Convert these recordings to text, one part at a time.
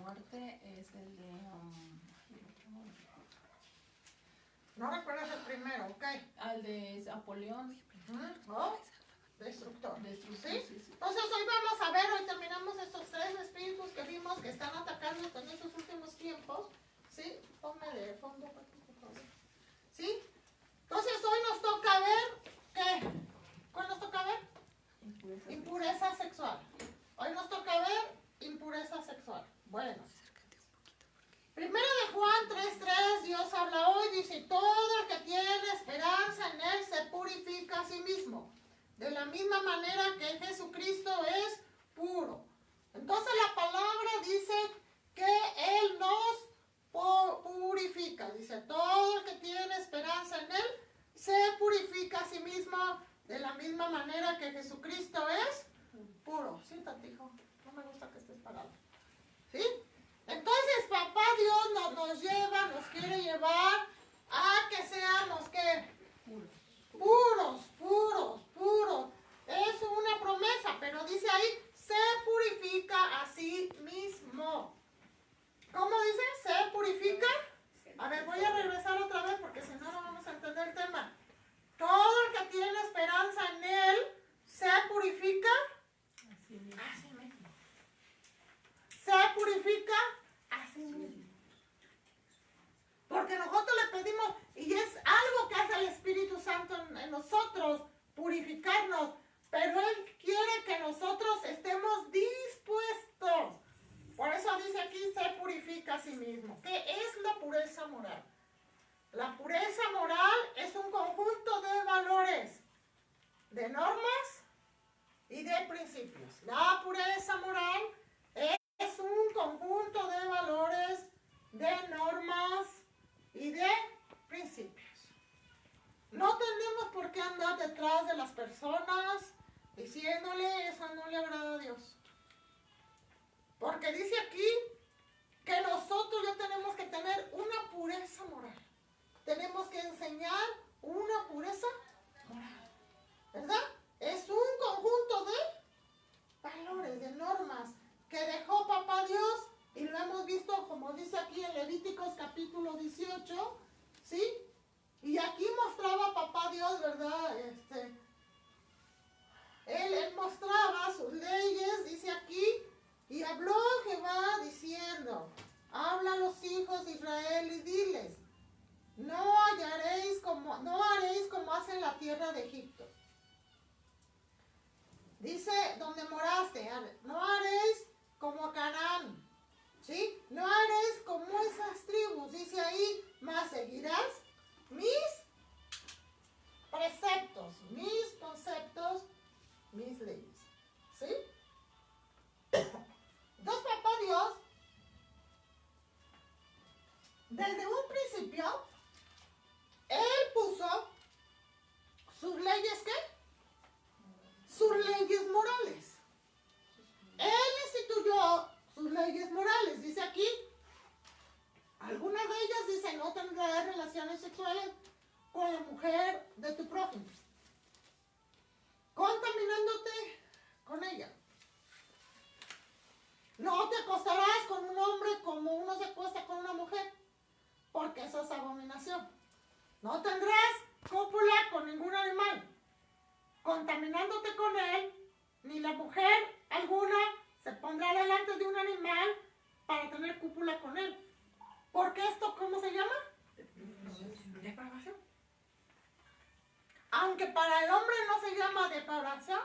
muerte es el de... no recuerdas el primero, ¿ok? El de Apolión. ¿Oh? Destructor. ¿Sí? ¿Sí? Entonces hoy vamos a ver, hoy terminamos estos tres espíritus que vimos que están atacando en estos últimos tiempos. ¿Sí? Ponme de fondo, por favor. ¿Sí? Entonces hoy nos toca ver, ¿qué? ¿Cuál nos toca ver? Impureza sexual. Hoy nos toca ver impureza sexual. Bueno. Primero de Juan 3:3, Dios habla hoy, dice, todo el que tiene esperanza en Él se purifica a sí mismo. De la misma manera que Jesucristo es puro. Entonces la palabra dice que Él nos purifica. Dice, todo el que tiene esperanza en Él se purifica a sí mismo de la misma manera que Jesucristo es puro. Siéntate, hijo. No me gusta que estés parado. ¿Sí? Entonces, papá Dios nos lleva, nos quiere llevar a que seamos, ¿qué? Puros. Es una promesa, pero dice ahí, se purifica a sí mismo. ¿Cómo dice? ¿Se purifica? A ver, voy a regresar otra vez porque si no, no vamos a entender el tema. Todo el que tiene esperanza en Él, se purifica a sí mismo. Se purifica a sí mismo. Porque nosotros le pedimos, y es algo que hace el Espíritu Santo en nosotros, purificarnos, pero Él quiere que nosotros estemos dispuestos. Por eso dice aquí, se purifica a sí mismo. ¿Qué es la pureza moral? La pureza moral es un conjunto de valores, de normas y de principios. La pureza moral es un conjunto de valores, de normas y de principios. No tenemos por qué andar detrás de las personas diciéndole eso no le agrada a Dios. Porque dice aquí que nosotros ya tenemos que tener una pureza moral. Tenemos que enseñar una pureza moral. ¿Verdad? Es un conjunto de valores, de normas que dejó papá Dios y lo hemos visto como dice aquí en Levíticos capítulo 18, ¿sí? Y aquí mostraba papá Dios, ¿verdad? Él mostraba sus leyes, dice aquí, y habló Jehová diciendo, habla a los hijos de Israel y diles, no haréis como hace la tierra de Egipto. Dice, donde moraste, no haréis como Canaán, ¿sí? No haréis como esas tribus, dice ahí, mas seguirás mis preceptos, mis conceptos, mis leyes, ¿sí? Entonces, papá Dios, desde un principio, Él puso sus leyes, ¿qué? Sus leyes morales. Él instituyó sus leyes morales. Dice aquí, algunas de ellas dicen, no tendrás relaciones sexuales con la mujer de tu prójimo, contaminándote con ella. No te acostarás con un hombre como uno se acuesta con una mujer, porque eso es abominación. No tendrás cópula con ningún animal, contaminándote con él, ni la mujer alguna se pondrá delante de un animal para tener cópula con él. Porque esto, ¿cómo se llama? Depravación. Aunque para el hombre no se llama depravación,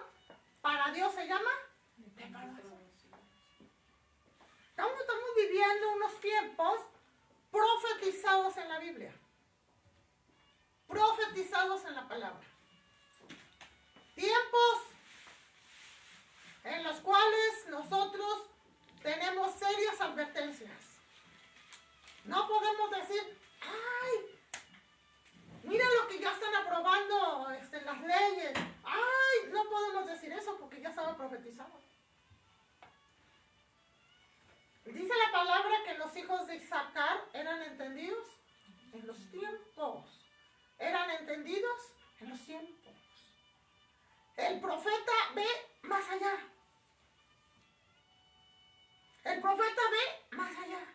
para Dios se llama depravación. Estamos viviendo unos tiempos profetizados en la Biblia, profetizados en la palabra. Tiempos en los cuales nosotros tenemos serias advertencias. No podemos decir, ay, mira lo que ya están aprobando las leyes. Ay, no podemos decir eso porque ya estaba profetizado. Dice la palabra que los hijos de Isaacar eran entendidos en los tiempos. Eran entendidos en los tiempos. El profeta ve más allá. El profeta ve más allá.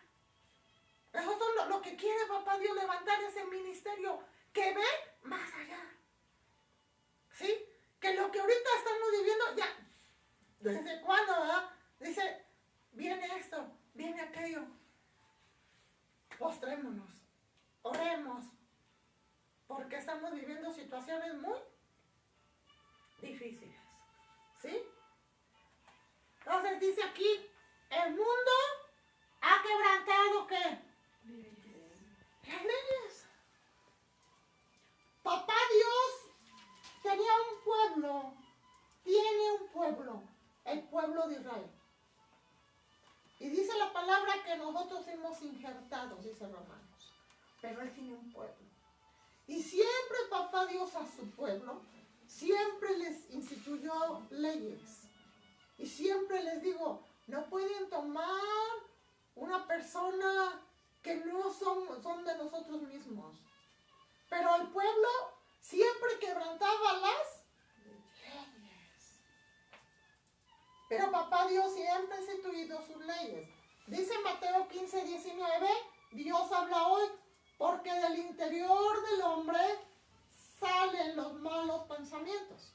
Eso es lo que quiere papá Dios, levantar ese ministerio que ve más allá. ¿Sí? Que lo que ahorita estamos viviendo, ya, ¿desde cuándo, verdad? Dice, viene esto, viene aquello. Postrémonos, oremos, porque estamos viviendo situaciones muy difíciles. ¿Sí? Entonces dice aquí, el mundo ha quebrantado ¿qué? Las leyes. Papá Dios tenía un pueblo, tiene un pueblo, el pueblo de Israel. Y dice la palabra que nosotros fuimos injertados, dice Romanos. Pero él tiene un pueblo. Y siempre papá Dios a su pueblo, siempre les instituyó leyes. Y siempre les digo, no pueden tomar una persona que no son de nosotros mismos. Pero el pueblo siempre quebrantaba las leyes. Pero papá Dios siempre ha instituido sus leyes. Dice Mateo 15:19, Dios habla hoy, porque del interior del hombre salen los malos pensamientos,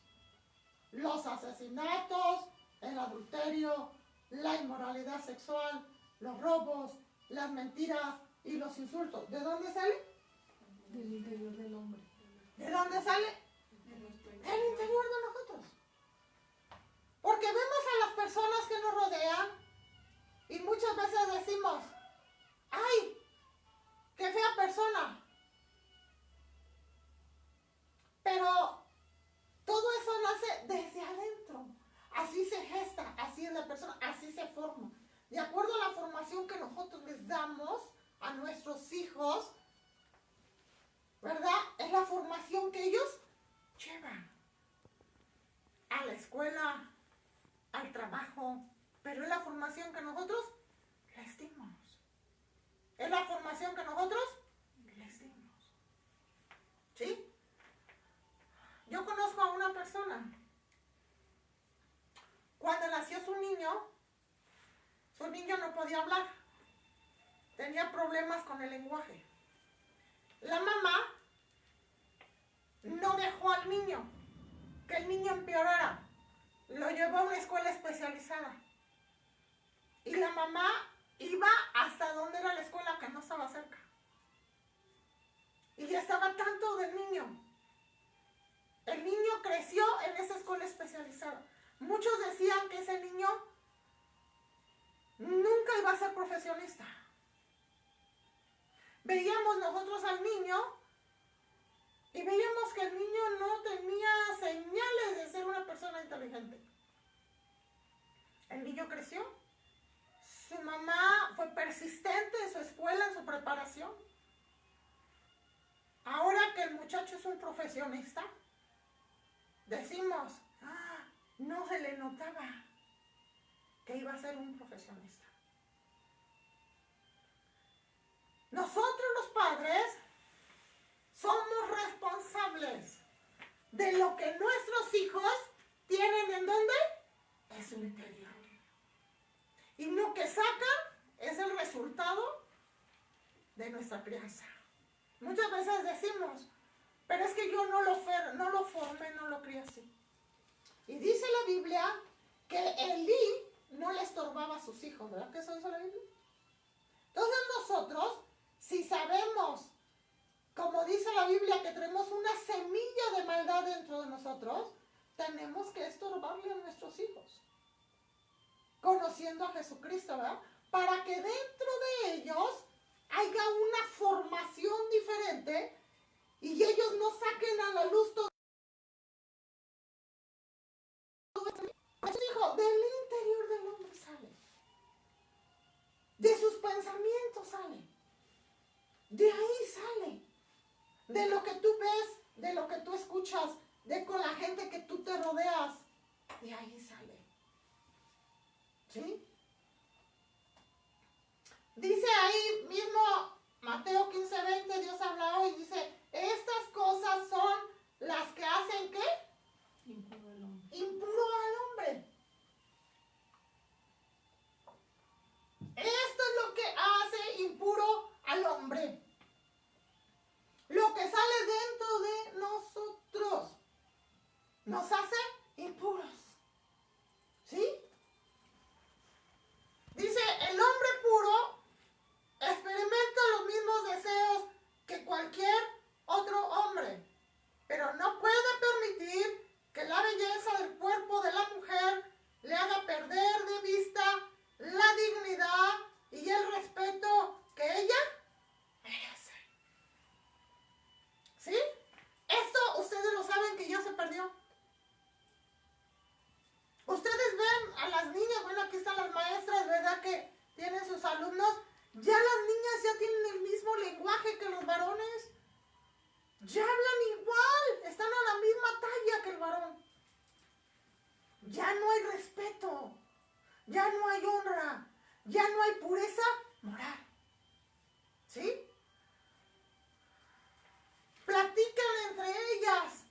los asesinatos, el adulterio, la inmoralidad sexual, los robos, las mentiras y los insultos. ¿De dónde sale? Del interior del hombre. ¿De dónde sale? Del interior de nosotros. Porque vemos a las personas que nos rodean y muchas veces decimos, ¡ay! ¡Qué fea persona! Pero todo eso nace desde adentro. Así se gesta, así es la persona, así se forma. De acuerdo a la formación que nosotros les damos a nuestros hijos, ¿verdad? Es la formación que ellos llevan a la escuela, al trabajo, pero es la formación que nosotros les dimos. Es la formación que nosotros les dimos. ¿Sí? Yo conozco a una persona. Cuando nació su niño no podía hablar. Tenía problemas con el lenguaje. La mamá no dejó al niño, que el niño empeorara. Lo llevó a una escuela especializada. Y la mamá iba hasta donde era la escuela, que no estaba cerca. Y ya estaba tanto del niño. El niño creció en esa escuela especializada. Muchos decían que ese niño nunca iba a ser profesionista. Veíamos nosotros al niño y veíamos que el niño no tenía señales de ser una persona inteligente. El niño creció. Su mamá fue persistente en su escuela, en su preparación. Ahora que el muchacho es un profesionista, decimos, no se le notaba que iba a ser un profesionista. Nosotros los padres somos responsables de lo que nuestros hijos tienen en dónde? En su interior. Y lo que sacan es el resultado de nuestra crianza. Muchas veces decimos, pero es que yo no lo formé, no lo crié así. Y dice la Biblia que Elí no le estorbaba a sus hijos, ¿verdad que eso dice la Biblia? Entonces nosotros, si sabemos, como dice la Biblia, que tenemos una semilla de maldad dentro de nosotros, tenemos que estorbarle a nuestros hijos, conociendo a Jesucristo, ¿verdad? Para que dentro de ellos haya una formación diferente y ellos no saquen a la luz todo. Hijo, del interior del hombre sale. De sus pensamientos sale. De ahí sale. De lo que tú ves, de lo que tú escuchas, de con la gente que tú te rodeas. De ahí sale. ¿Sí? Dice ahí mismo Mateo 15:20, Dios habla hoy, dice, estas cosas son las que hacen ¿qué? Impuro al hombre. Impuro al hombre. ya no hay honra, ya no hay pureza moral. ¿Sí? Platican entre ellas,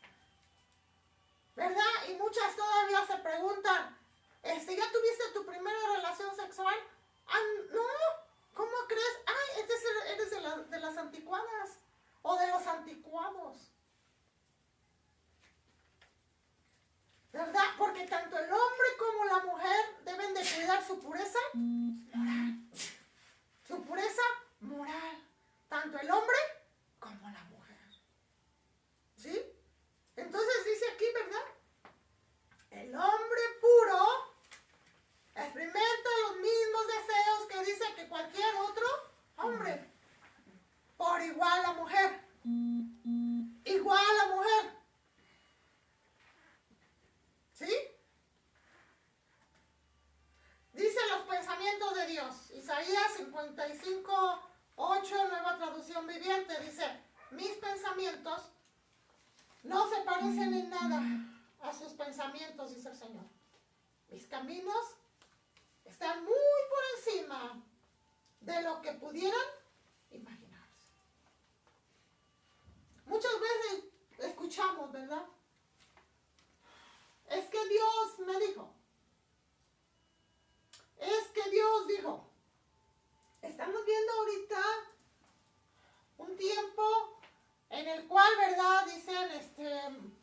¿verdad? Y muchas todavía se preguntan, ¿ya tuviste tu primera relación sexual? Ah, no, ¿cómo crees? Ay, eres de las anticuadas o de los anticuados. ¿Verdad? Porque tanto el hombre como la mujer deben de cuidar su pureza moral. Su pureza moral. Tanto el hombre como la mujer. ¿Sí? Entonces dice aquí, ¿verdad? El hombre puro experimenta los mismos deseos que dice que cualquier otro hombre. Por igual la mujer. Igual la mujer. ¿Sí? Dice los pensamientos de Dios. Isaías 55, 8, nueva traducción viviente. Dice, mis pensamientos no se parecen en nada a sus pensamientos, dice el Señor. Mis caminos están muy por encima de lo que pudieran imaginarse. Muchas veces escuchamos, ¿verdad? Es que Dios me dijo. Es que Dios dijo. Estamos viendo ahorita un tiempo en el cual, ¿verdad? Dicen,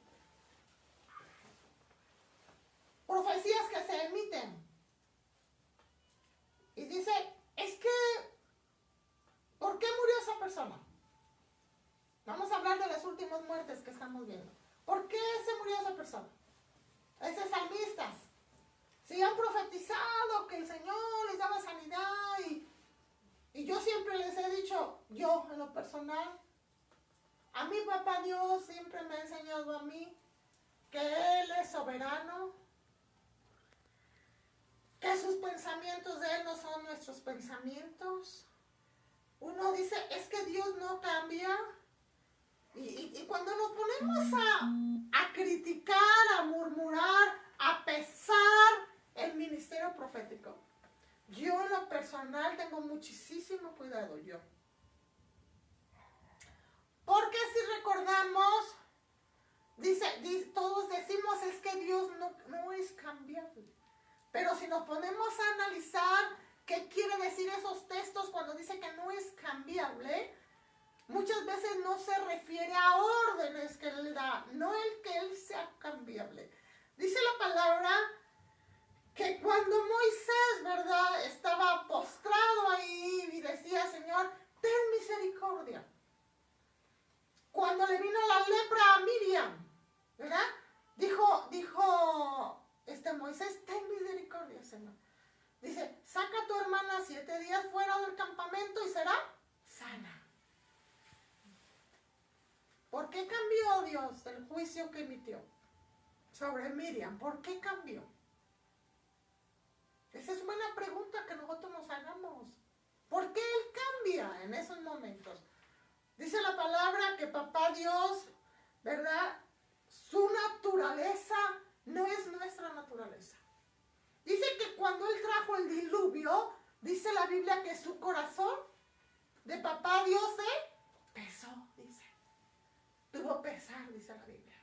profecías que se emiten. Y dice, es que, ¿por qué murió esa persona? Vamos a hablar de las últimas muertes que estamos viendo. ¿Por qué se murió esa persona? Esos salmistas, si han profetizado que el Señor les daba sanidad y yo siempre les he dicho, yo en lo personal, a mi papá Dios siempre me ha enseñado a mí que Él es soberano, que sus pensamientos de Él no son nuestros pensamientos. Uno dice, es que Dios no cambia. Y cuando nos ponemos a criticar, a murmurar, a pesar el ministerio profético, yo en lo personal tengo muchísimo cuidado yo. Porque si recordamos, todos decimos es que Dios no es cambiable. Pero si nos ponemos a analizar qué quiere decir esos textos cuando dice que no es cambiable, muchas veces no se refiere a órdenes que Él da, no el que Él sea cambiable. Dice la palabra que cuando Moisés, ¿verdad?, estaba postrado ahí y decía, Señor, ten misericordia. Cuando le vino la lepra a Miriam, ¿verdad? Dijo Moisés, ten misericordia, Señor. Dice, saca a tu hermana 7 días fuera del campamento y será sana. ¿Por qué cambió Dios el juicio que emitió sobre Miriam? ¿Por qué cambió? Esa es buena pregunta que nosotros nos hagamos. ¿Por qué Él cambia en esos momentos? Dice la palabra que papá Dios, ¿verdad? Su naturaleza no es nuestra naturaleza. Dice que cuando Él trajo el diluvio, dice la Biblia que su corazón de papá Dios se pesó, dice. Tuvo pesar, dice la Biblia.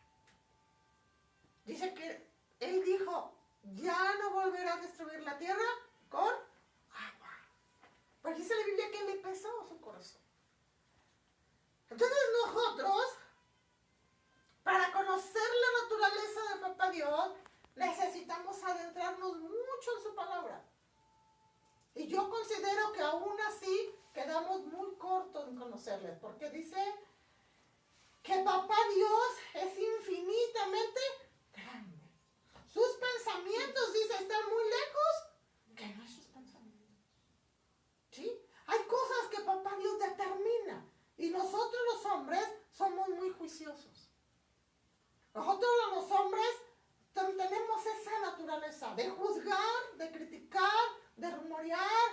Dice que Él dijo, ya no volverá a destruir la tierra con agua. Porque dice la Biblia que le pesó su corazón. Entonces nosotros, para conocer la naturaleza de papá Dios, necesitamos adentrarnos mucho en su palabra. Y yo considero que aún así quedamos muy cortos en conocerle, porque dice que papá Dios es infinitamente grande. Sus pensamientos, dice, están muy lejos que nuestros pensamientos. ¿Sí? Hay cosas que papá Dios determina y nosotros los hombres somos muy juiciosos. Nosotros los hombres tenemos esa naturaleza de juzgar, de criticar, de rumorear.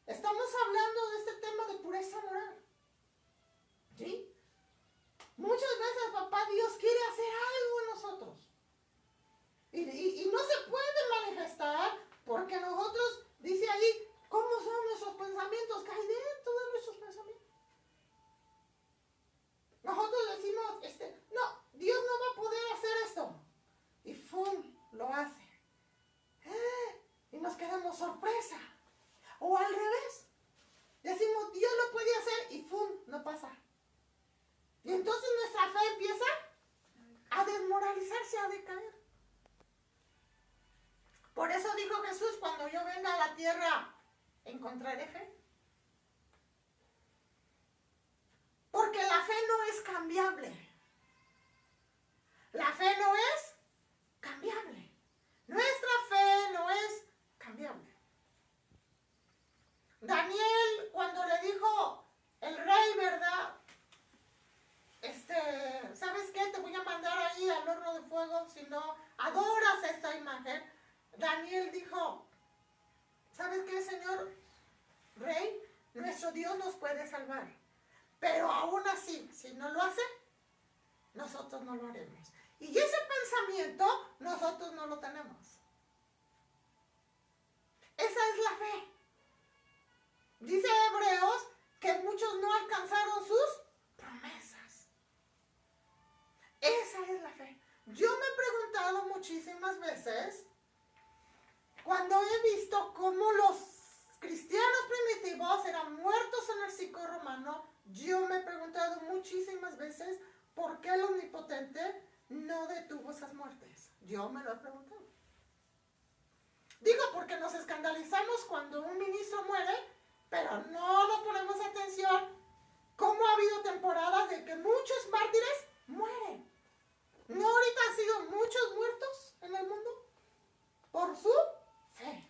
Estamos hablando de este tema de pureza moral. ¿Sí? Muchas veces papá Dios quiere hacer algo en nosotros. Y no se puede manifestar porque nosotros nos quedamos sorpresa. O al revés. Decimos, Dios lo puede hacer y ¡pum! No pasa. Y entonces nuestra fe empieza a desmoralizarse, a decaer. Por eso dijo Jesús, cuando yo venga a la tierra, ¿encontraré fe? Porque la fe no es cambiable. La fe no es cambiable. Nuestra fe no es cambiable. Daniel, cuando le dijo el rey, ¿verdad? ¿Sabes qué? Te voy a mandar ahí al horno de fuego si no adoras esta imagen. Daniel dijo, ¿sabes qué, señor rey? Nuestro Dios nos puede salvar. Pero aún así, si no lo hace, nosotros no lo haremos. Y ese pensamiento nosotros no lo tenemos. Esa es la fe. Dice Hebreos que muchos no alcanzaron sus promesas. Esa es la fe. Yo me he preguntado muchísimas veces, cuando he visto cómo los cristianos primitivos eran muertos en el circo romano, yo me he preguntado muchísimas veces por qué el Omnipotente no detuvo esas muertes. Yo me lo he preguntado. Digo, porque nos escandalizamos cuando un ministro muere, pero no nos ponemos atención cómo ha habido temporadas de que muchos mártires mueren. ¿No ahorita han sido muchos muertos en el mundo? Por su fe,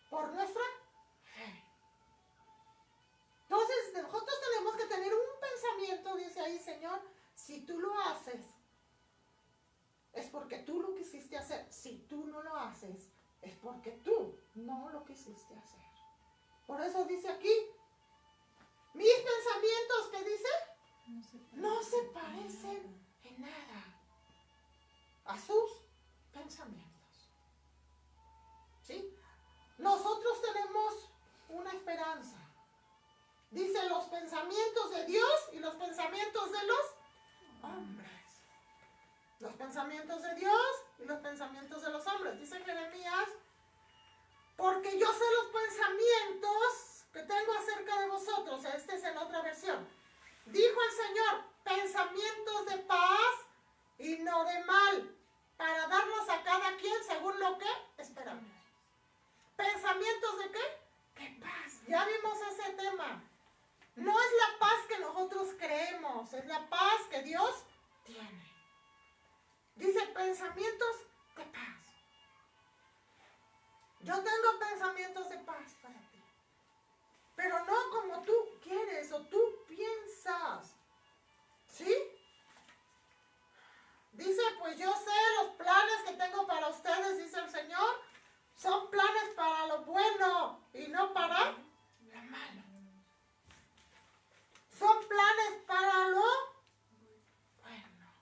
por nuestra fe. Entonces nosotros tenemos que tener un pensamiento, dice ahí, Señor, si tú lo haces, es porque tú lo quisiste hacer. Si tú no lo haces, es porque tú no lo quisiste hacer. Por eso dice aquí, mis pensamientos, ¿qué dice? No se parecen en nada a sus pensamientos. ¿Sí? Nosotros tenemos una esperanza. Dice los pensamientos de Dios y los pensamientos de los hombres. Los pensamientos de Dios y los pensamientos de los hombres. Dice Jeremías, porque yo sé los pensamientos que tengo acerca de vosotros. Este es en otra versión. Dijo el Señor, pensamientos de paz y no de mal, para darnos a cada quien según lo que esperamos. ¿Pensamientos de qué? De paz. Ya vimos ese tema. No es la paz que nosotros creemos, es la paz que Dios tiene. Dice pensamientos de paz. Yo tengo pensamientos de paz para ti. Pero no como tú quieres o tú piensas. ¿Sí? Dice, pues yo sé los planes que tengo para ustedes, dice el Señor. Son planes para lo bueno y no para lo malo. Son planes para lo bueno.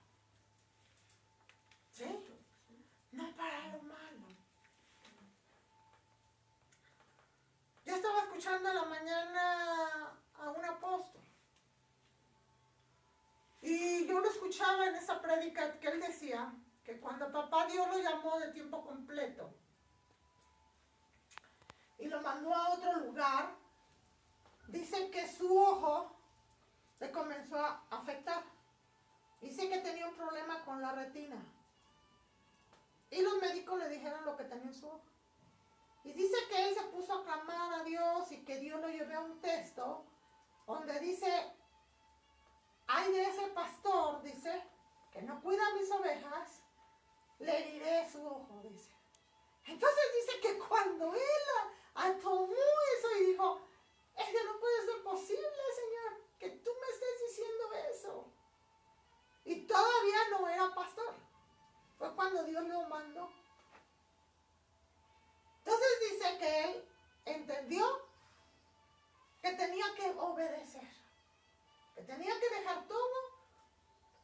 ¿Sí? No para lo malo. Yo estaba escuchando en la mañana a un apóstol. Y yo lo escuchaba en esa prédica que él decía que cuando papá Dios lo llamó de tiempo completo y lo mandó a otro lugar, dice que su ojo le comenzó a afectar. Dice que tenía un problema con la retina. Y los médicos le dijeron lo que tenía en su ojo. Y dice que él se puso a clamar a Dios y que Dios lo llevó a un texto donde dice, ay de ese pastor, dice, que no cuida mis ovejas, le heriré su ojo, dice. Entonces dice que cuando él tomó eso y dijo, es que no puede ser posible, Señor, que tú me estés diciendo eso. Y todavía no era pastor. Fue cuando Dios lo mandó. Entonces dice que él entendió que tenía que obedecer. Que tenía que dejar todo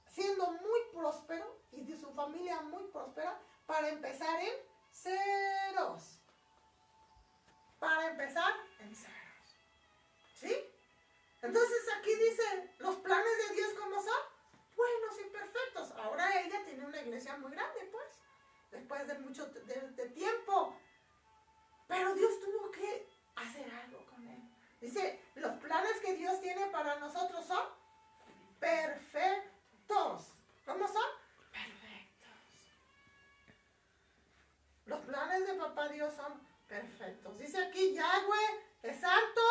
siendo muy próspero y de su familia muy próspera para empezar en ceros. Para empezar en ceros. ¿Sí? Entonces aquí dice, los planes de Dios ¿cómo son? Buenos y perfectos. Ahora ella tiene una iglesia muy grande, pues. Después de mucho de tiempo. Pero Dios perfectos. Dice aquí, Yahweh es santo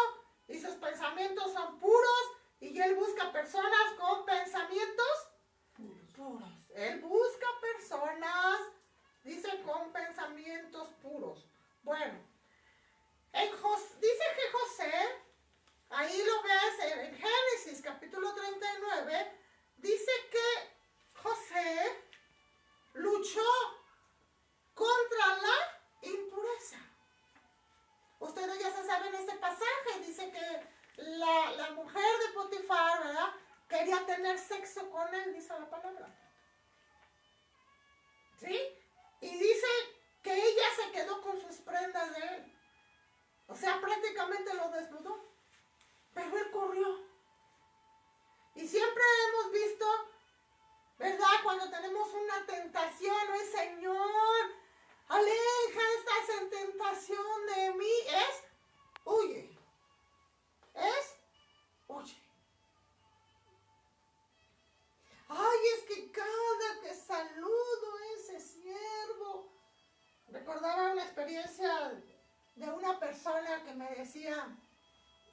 y sus pensamientos son puros y él busca personas con pensamientos puros. Él busca personas, dice, con pensamientos puros. Bueno, dice que José, ahí lo ves en Génesis capítulo 39, dice que José luchó contra la impureza. Ustedes ya se saben este pasaje, dice que la mujer de Potifar, ¿verdad?, quería tener sexo con él, dice la palabra. ¿Sí? Y dice que ella se quedó con sus prendas de él. O sea, prácticamente lo desnudó. Pero él corrió. Y siempre hemos visto, ¿verdad?, cuando tenemos una tentación, ¡ay, Señor, aleja esta tentación de mí! Huye. Huye. Ay, es que cada que saludo a ese siervo. Recordaba una experiencia de una persona que me decía,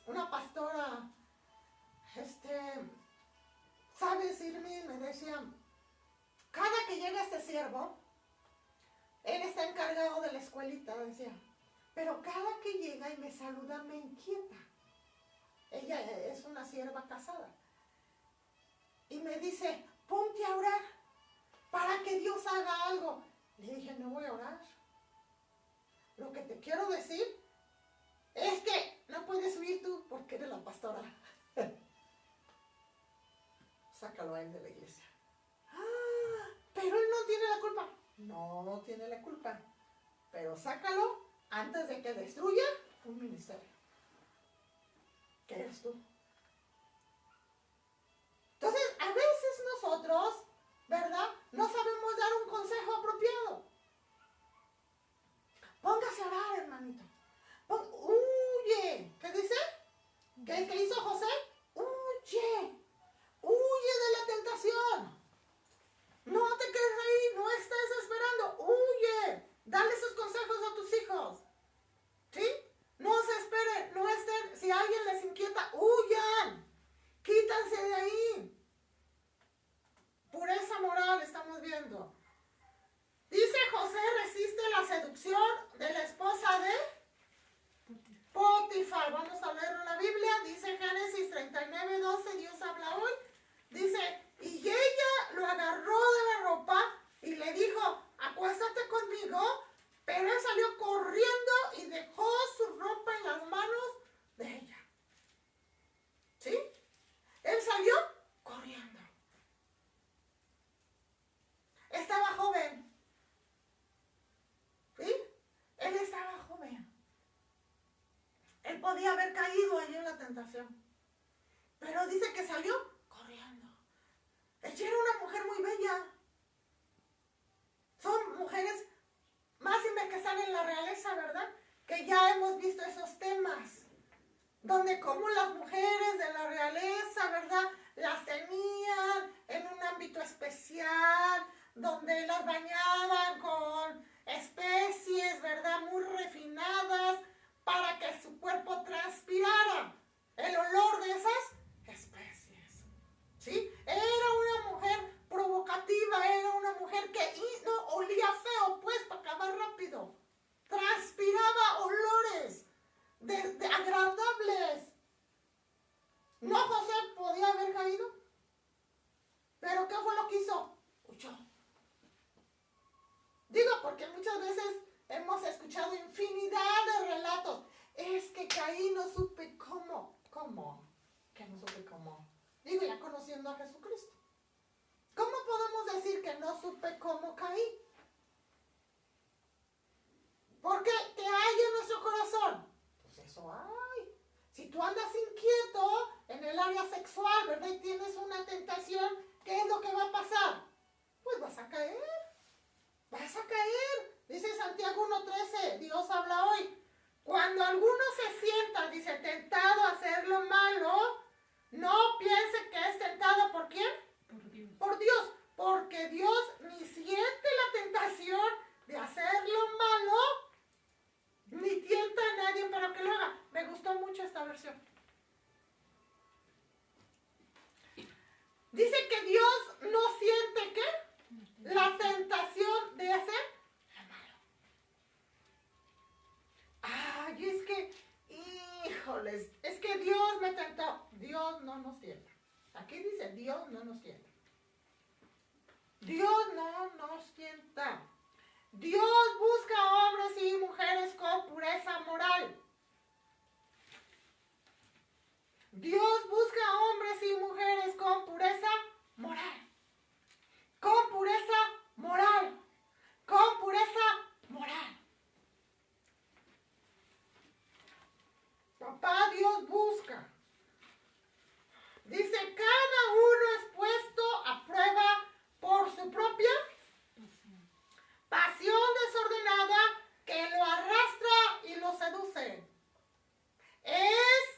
una pastora, ¿sabes, Irmi? Me decía, cada que llega este siervo, él está encargado de la escuelita, decía, pero cada que llega y me saluda me inquieta. Ella es una sierva casada. Y me dice, ponte a orar para que Dios haga algo. Le dije, no voy a orar. Lo que te quiero decir es que no puedes huir tú porque eres la pastora. Sácalo a él de la iglesia. Ah, pero él no tiene la culpa. No tiene la culpa. Pero sácalo antes de que destruya un ministerio. ¿Qué eres tú? Entonces, a veces nosotros, ¿verdad?, no sabemos dar un consejo apropiado. Póngase a orar, hermanito. Huye. ¿Qué dice? ¿Qué hizo José? Huye. Huye de la tentación. No te quedes ahí, no estés esperando. Huye. Dale esos consejos a tus hijos. ¿Sí? No se esperen, no estén. Si alguien les inquieta, huyan. Quítanse de ahí. Pureza moral estamos viendo. Dice José resiste la seducción de la esposa de Potifar. Vamos a leer la Biblia. Dice Génesis 39:12. Dios habla hoy. Dice, y ella lo agarró de la ropa y le dijo, acuéstate conmigo. Pero él salió corriendo y dejó su ropa en las manos de ella. ¿Sí? Él salió corriendo. Estaba joven. ¿Sí? Él estaba joven. Él podía haber caído allí en la tentación. Pero dice que salió corriendo. Ella era una mujer muy bella. Son mujeres máximas que están en la realeza, ¿verdad? Que ya hemos visto esos temas. Donde como las mujeres de la realeza, ¿verdad?, las tenían en un ámbito especial, donde las bañaban con especies, ¿verdad?, muy refinadas, para que su cuerpo transpirara el olor de esas especies. ¿Sí? Era una mujer provocativa, era una mujer que no olía feo, pues, para acabar rápido. Transpiraba olores de agradables. No, José podía haber caído. Pero ¿qué fue lo que hizo? Huyó. Digo, porque muchas veces hemos escuchado infinidad de relatos. Es que caí, no supe cómo. ¿Cómo? Que no supe cómo. Digo, ya conociendo a Jesucristo. ¿Cómo podemos decir que no supe cómo caí? Porque ¿qué hay en nuestro corazón? Pues eso hay. Si tú andas inquieto en el área sexual, ¿verdad?, y tienes una tentación, ¿qué es lo que va a pasar? Pues vas a caer. Vas a caer. Dice Santiago 1:13, Dios habla hoy. Cuando alguno se sienta, dice, tentado a hacer lo malo, no piense que es tentado ¿por quién? Por Dios. Por Dios. Porque Dios ni siente la tentación de hacer lo malo, versión. Dice que Dios no siente ¿qué? La tentación de hacer lo malo. Ay, es que, híjoles, es que Dios me tentó. Dios no nos tienta. Aquí dice, Dios no nos tienta. Dios no nos tienta. Dios busca hombres y mujeres con pureza moral. Dios busca hombres y mujeres con pureza moral. Con pureza moral. Con pureza moral. Papá Dios busca. Dice, cada uno es puesto a prueba por su propia pasión desordenada que lo arrastra y lo seduce.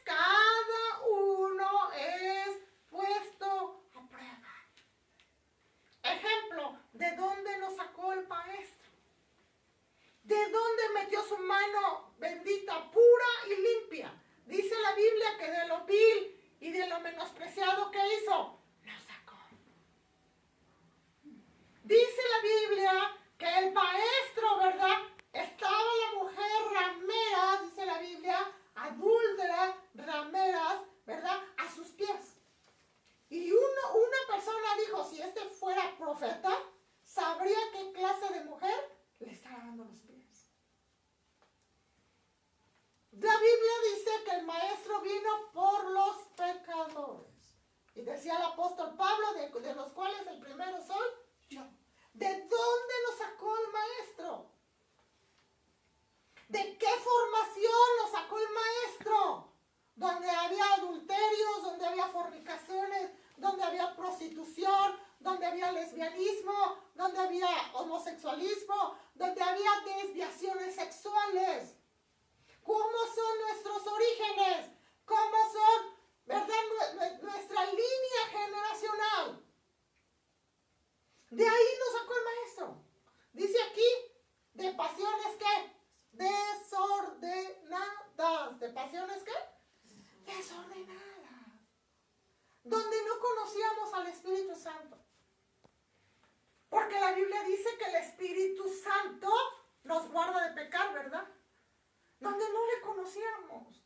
Cada uno es puesto a prueba. Ejemplo, ¿de dónde nos sacó el maestro? ¿De dónde metió su mano bendita, pura y limpia? Dice la Biblia que de lo vil y de lo menospreciado que hizo, nos sacó. Dice la Biblia que el maestro, ¿verdad? Estaba la mujer ramera, dice la Biblia, adúltera, rameras, ¿verdad? A sus pies. Y una persona dijo, si este fuera profeta, sabría qué clase de mujer le está lavando los pies. La Biblia dice que el maestro vino por los pecadores. Y decía el apóstol Pablo, de los cuales el primero soy yo. ¿De dónde nos sacó el maestro? ¿De qué formación nos sacó el maestro? Donde había adulterios, donde había fornicaciones, donde había prostitución, donde había lesbianismo, donde había homosexualismo, donde había desviaciones sexuales. ¿Cómo son nuestros orígenes? ¿Cómo son, verdad, nuestra línea generacional? De ahí nos sacó el maestro. Dice aquí, de pasiones ¿qué? Desordenadas. ¿De pasiones qué? Desordenadas. Donde no conocíamos al Espíritu Santo. Porque la Biblia dice que el Espíritu Santo nos guarda de pecar, ¿verdad? Donde no le conocíamos.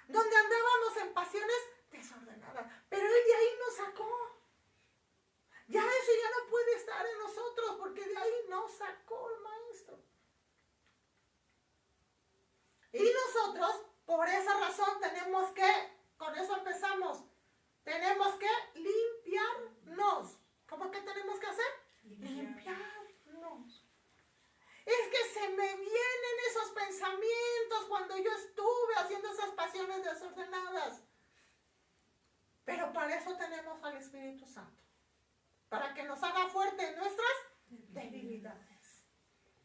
Donde andábamos en pasiones desordenadas. Pero Él de ahí nos sacó. Ya eso ya no puede estar en nosotros porque de ahí nos sacó el maestro. Y nosotros, por esa razón, tenemos que, con eso empezamos, tenemos que limpiarnos. ¿Cómo que tenemos que hacer? Limpiarnos. Es que se me vienen esos pensamientos cuando yo estuve haciendo esas pasiones desordenadas. Pero para eso tenemos al Espíritu Santo. Para que nos haga fuerte en nuestras debilidades.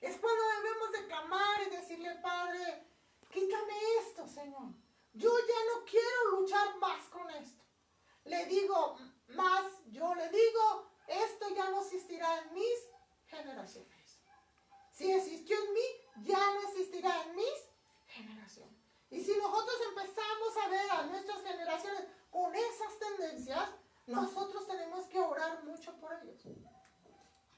Es cuando debemos de clamar y decirle, Padre, quítame esto, Señor. Yo ya no quiero luchar más con esto. Le digo más, yo le digo, esto ya no existirá en mis generaciones. Si existió en mí, ya no existirá en mis generaciones. Y si nosotros empezamos a ver a nuestras generaciones con esas tendencias, nosotros tenemos que orar mucho por ellos.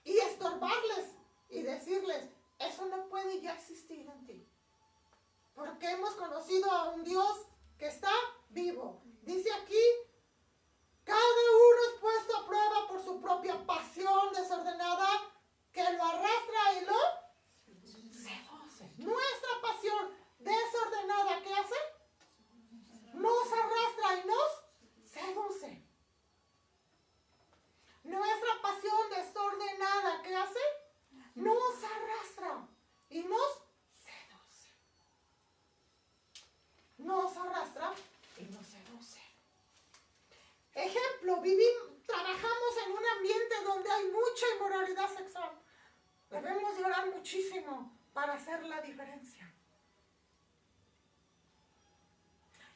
Y estorbarles y decirles, eso no puede ya existir en ti. Porque hemos conocido a un Dios que está vivo. Dice aquí, cada uno es puesto a prueba por su propia pasión desordenada que lo arrastra y lo seduce. Nuestra pasión desordenada, ¿qué hace? Nos arrastra y nos seduce. Nuestra pasión desordenada, ¿qué hace? Nos arrastra y nos seduce. Nos arrastra y nos seduce. Ejemplo, trabajamos en un ambiente donde hay mucha inmoralidad sexual. Debemos de orar muchísimo para hacer la diferencia.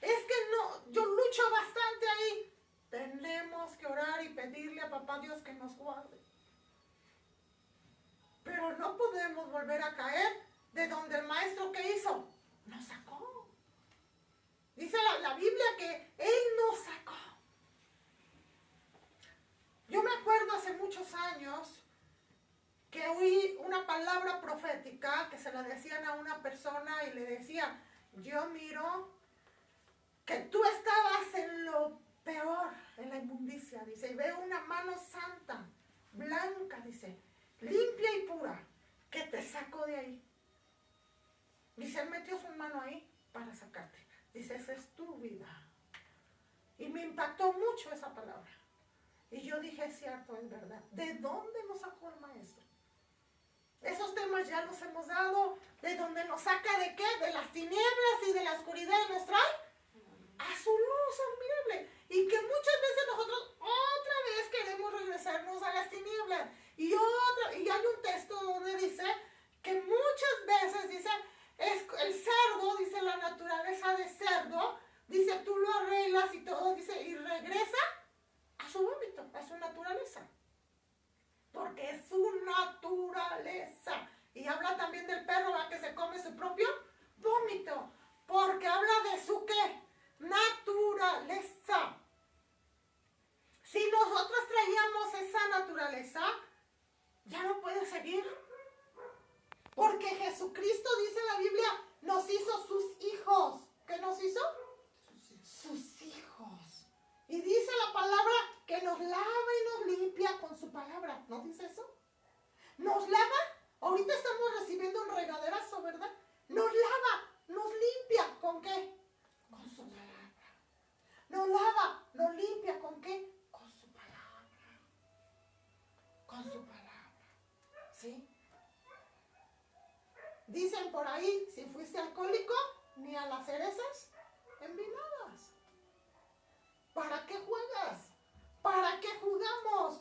Es que no, yo lucho bastante ahí. Tenemos que orar y pedirle a Papá Dios que nos guarde. Pero no podemos volver a caer de donde el maestro, ¿qué hizo? Nos sacó. Dice que se la decían a una persona y le decía, yo miro que tú estabas en lo peor, en la inmundicia, dice, y veo una mano santa, blanca, dice, limpia y pura, que te sacó de ahí. Dice, él metió su mano ahí para sacarte. Dice, esa es tu vida. Y me impactó mucho esa palabra. Y yo dije, es cierto, es verdad. ¿De dónde nos sacó el maestro? Esos temas ya los hemos dado. ¿De dónde nos saca de qué? De las tinieblas y de la oscuridad y nos trae a su luz admirable. Y que muchas veces nosotros otra vez queremos regresarnos a las tinieblas. Y hay un texto donde dice que muchas veces dice, es el cerdo, dice la naturaleza de cerdo, dice tú lo arreglas y todo, dice, y regresa a su vómito, a su naturaleza. Porque es su naturaleza. Y habla también del perro, ¿va? Que se come su propio vómito. Porque habla de su ¿qué? Naturaleza. Si nosotros traíamos esa naturaleza, ya no puede seguir. Porque Jesucristo, dice la Biblia, nos hizo sus hijos. ¿Qué nos hizo? Sus hijos. Y dice la palabra que nos lava y nos limpia con su palabra. ¿No dice eso? Nos lava. Ahorita estamos recibiendo un regaderazo, ¿verdad? Nos lava, nos limpia. ¿Con qué? Con su palabra. Nos lava, nos limpia. ¿Con qué? Con su palabra. Con su palabra. ¿Sí? Dicen por ahí, si fuiste alcohólico, ni a las cerezas envinadas. ¿Para qué juegas? ¿Para qué jugamos?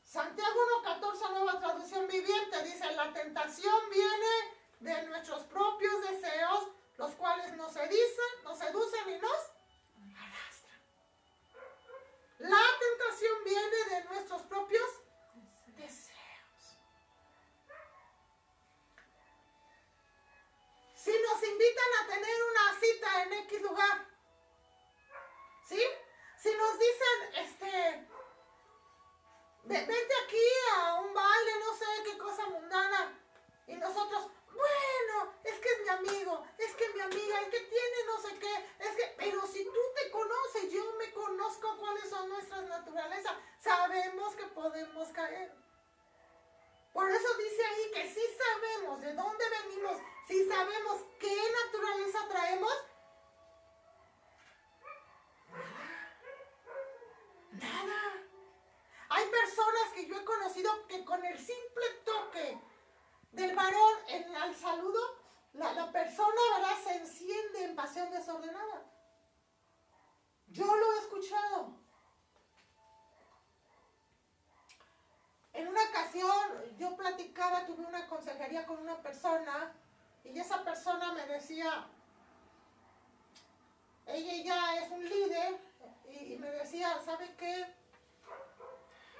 Santiago 1:14, nueva traducción viviente, dice, la tentación viene de nuestros propios deseos, los cuales nos seducen y nos arrastran. La tentación viene de nuestros propios deseos. Si nos invitan a tener una cita en X lugar, ¿sí? Si nos dicen, vente aquí a un baile, no sé qué cosa mundana, y nosotros, bueno, es que es mi amigo, es que mi amiga, el que tiene no sé qué, pero si tú te conoces, yo me conozco cuáles son nuestras naturalezas, sabemos que podemos caer. Por eso dice ahí que si sabemos de dónde venimos, si sabemos qué naturaleza traemos, nada. Hay personas que yo he conocido que con el simple toque del varón al saludo, la persona, ¿verdad?, se enciende en pasión desordenada. Yo lo he escuchado. En una ocasión yo platicaba, tuve una consejería con una persona y esa persona me decía, ella ya es un líder y me decía, ¿sabe qué?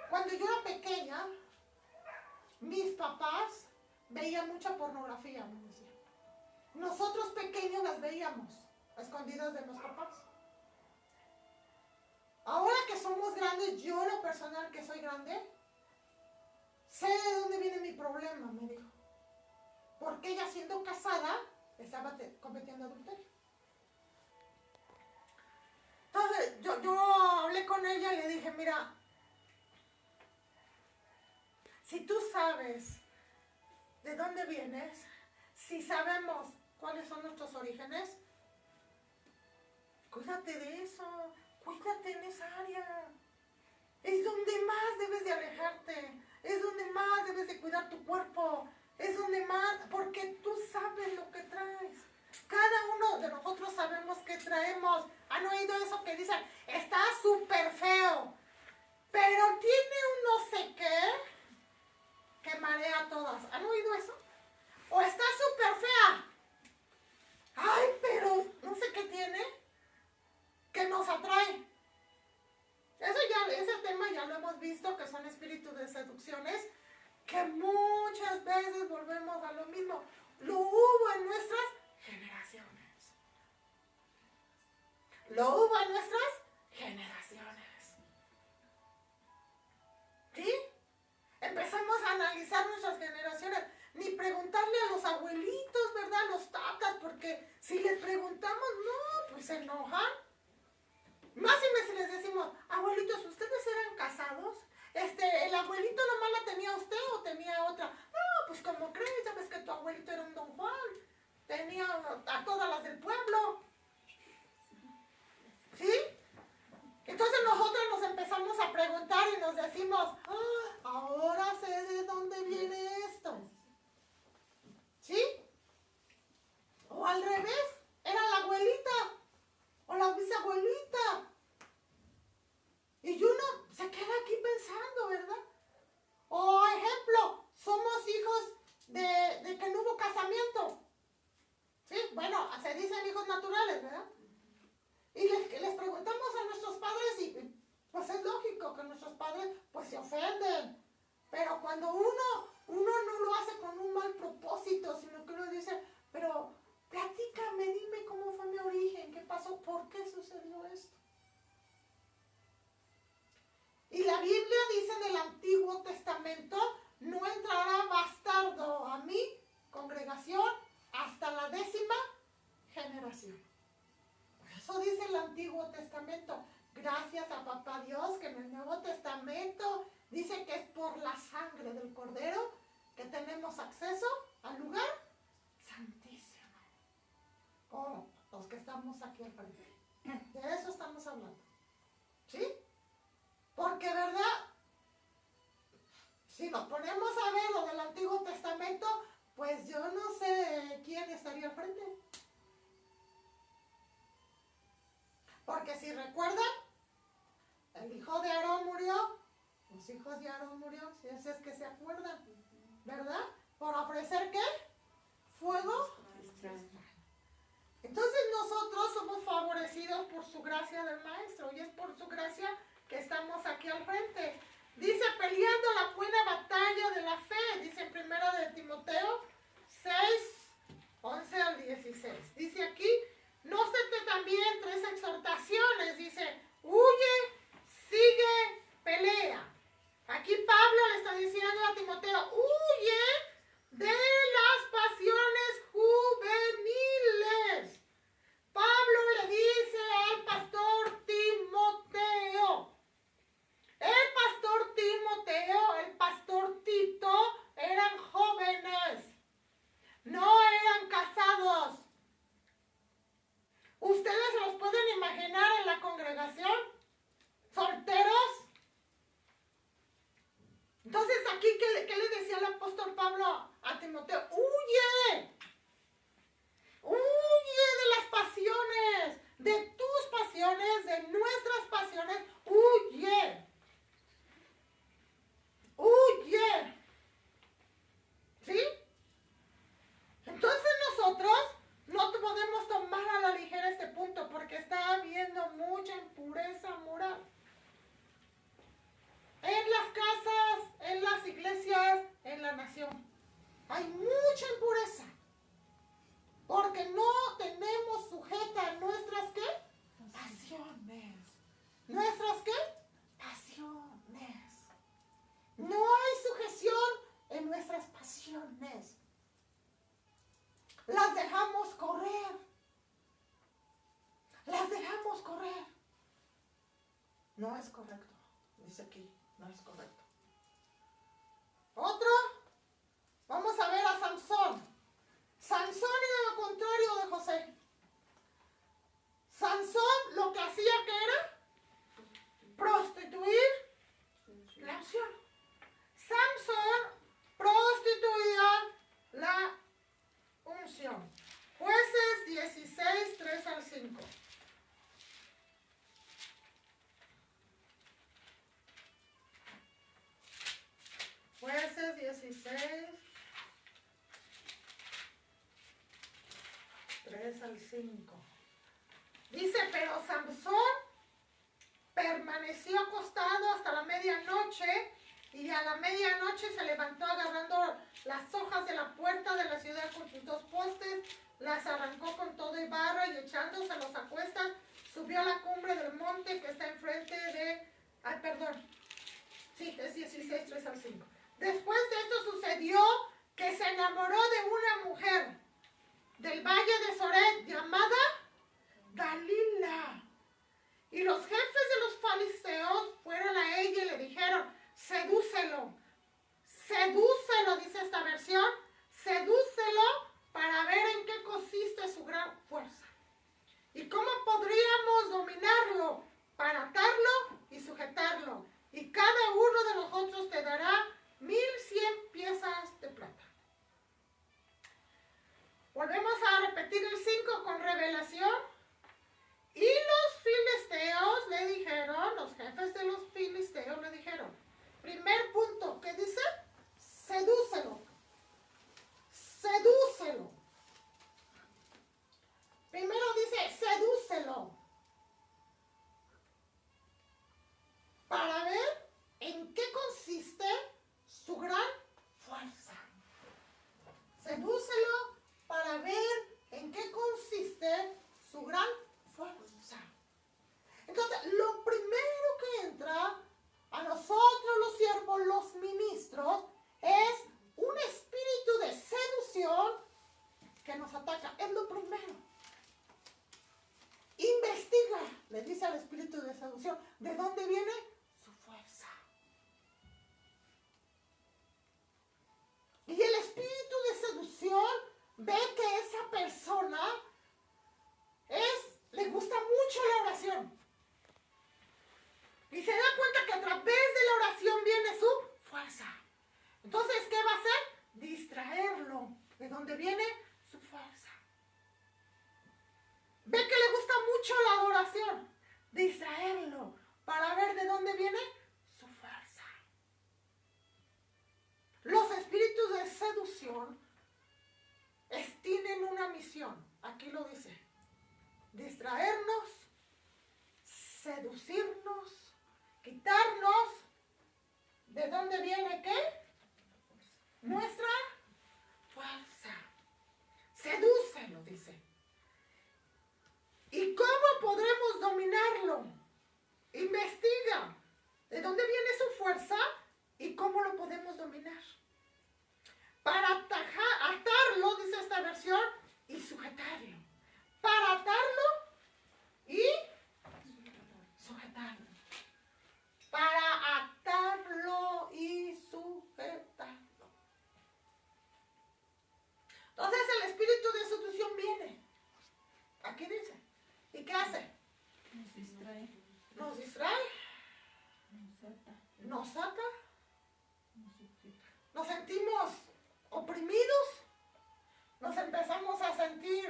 Cuando yo era pequeña, mis papás veían mucha pornografía, me decía. Nosotros pequeños las veíamos, a escondidas de los papás. Ahora que somos grandes, yo lo personal que soy grande, sé de dónde viene mi problema, me dijo. Porque ella siendo casada, estaba cometiendo adulterio. Entonces, yo hablé con ella y le dije, mira, si tú sabes de dónde vienes, si sabemos cuáles son nuestros orígenes, cuídate de eso, cuídate en esa área. Es donde más debes de alejarte, es donde más debes de cuidar tu cuerpo, es donde más, porque tú sabes lo que traes. Cada uno de nosotros sabemos qué traemos. ¿Han oído eso que dicen? Está súper feo, pero tiene un no sé qué que marea a todas. ¿Han oído eso? O está súper fea. Ay, pero no sé qué tiene que nos atrae. Ese tema ya lo hemos visto, que son espíritus de seducciones, que muchas veces volvemos a lo mismo. Lo hubo en nuestras generaciones. Lo hubo en nuestras generaciones. ¿Sí? Empezamos a analizar nuestras generaciones. Ni preguntarle a los abuelos si les preguntamos, no, pues se enojan. Más si les decimos, abuelitos, ¿ustedes eran casados? ¿El abuelito nomás la tenía usted o tenía otra? No, pues como crees, ya ves que tu abuelito era un don Juan. Tenía a todas las del pueblo. ¿Sí? Entonces nosotros nos empezamos a preguntar y nos decimos, ahora sé de dónde viene esto. ¿Sí? O al revés, era la abuelita o la bisabuelita. Y uno se queda aquí pensando, ¿verdad? O ejemplo, somos hijos de que no hubo casamiento. ¿Sí? Bueno, se dicen hijos naturales, ¿verdad? Y les preguntamos a nuestros padres y pues es lógico que nuestros padres pues se ofenden. Pero cuando uno no lo hace con un mal propósito, sino que uno dice, pero platícame, dime cómo fue mi origen, qué pasó, por qué sucedió esto. Y la Biblia dice en el Antiguo Testamento, no entrará bastardo a mi congregación hasta la 10ª generación. Por eso dice el Antiguo Testamento. Gracias a Papá Dios que en el Nuevo Testamento dice que es por la sangre del Cordero que tenemos acceso al lugar santísimo. Como los que estamos aquí al frente. De eso estamos hablando. ¿Sí? Porque, ¿verdad? Si nos ponemos a ver lo del Antiguo Testamento, pues yo no sé quién estaría al frente. Porque si recuerdan, el hijo de Aarón murió, los hijos de Aarón murieron, si es que se acuerdan, ¿verdad? ¿Por ofrecer qué? Fuego. Entonces nosotros somos favorecidos por su gracia del Maestro y es por su gracia que estamos aquí al frente. Dice, peleando la buena batalla de la fe, dice en 1 de Timoteo 6, 11 al 16. Dice aquí, no obstante también 3 exhortaciones, dice, huye, sigue, pelea. Aquí Pablo le está diciendo a Timoteo, huye de las pasiones juveniles. Pablo le dice al pastor Timoteo. El pastor Timoteo, el pastor Tito eran jóvenes, no eran casados. ¿Ustedes se los pueden imaginar en la congregación? ¿Solteros? Entonces aquí, ¿qué le decía el apóstol Pablo a Timoteo? ¡Huye! ¡Huye de las pasiones! De tus pasiones, de nuestras pasiones, ¡huye! ¡Huye! ¿Sí? Entonces nosotros no podemos tomar a la ligera este punto porque está habiendo mucha impureza moral. En las casas, en las iglesias, en la nación. Hay mucha impureza. Porque no tenemos sujetas nuestras, ¿qué? Pasiones. ¿Nuestras qué? Pasiones. No hay sujeción en nuestras pasiones. Las dejamos correr. Las dejamos correr. No es correcto. Dice aquí, no es correcto. Otro, vamos a ver a Sansón. Sansón era lo contrario de José. Sansón lo que hacía que era prostituir la unción. Sansón prostituía la unción. Jueces 16, 3 al 5. Jueces 16, 3 al 5. Dice, pero Sansón permaneció acostado hasta la medianoche y a la medianoche se levantó agarrando las hojas de la puerta de la ciudad con sus 2 postes, las arrancó con todo y barro y echándose los a cuestas, subió a la cumbre del monte que está enfrente de... Ay, perdón. Sí, es 16, 3 al 5. Después de esto sucedió que se enamoró de una mujer del valle de Soret llamada seducción. ¿De dónde viene? Su fuerza. Y el espíritu de seducción ve que esa persona le gusta mucho la oración. Y se da cuenta que a través de la oración viene su fuerza. Entonces, ¿qué va a hacer? Distraerlo. ¿De dónde viene? Su fuerza. Ve que le gusta mucho la adoración. Distraerlo para ver de dónde viene su fuerza. Los espíritus de seducción tienen una misión. Aquí lo dice. Distraernos, seducirnos, quitarnos. ¿De dónde viene qué? Nuestra fuerza. Sedúcelo, dice. ¿Y cómo podremos dominarlo? Investiga. ¿De dónde viene su fuerza? ¿Y cómo lo podemos dominar? Para atarlo, dice esta versión, y sujetarlo. Para atarlo y sujetarlo. Para atarlo y sujetarlo. Entonces el espíritu de seducción viene. Aquí dice. ¿Y qué hace? Nos distrae. Nos distrae. Nos ata. Nos sentimos oprimidos. Nos empezamos a sentir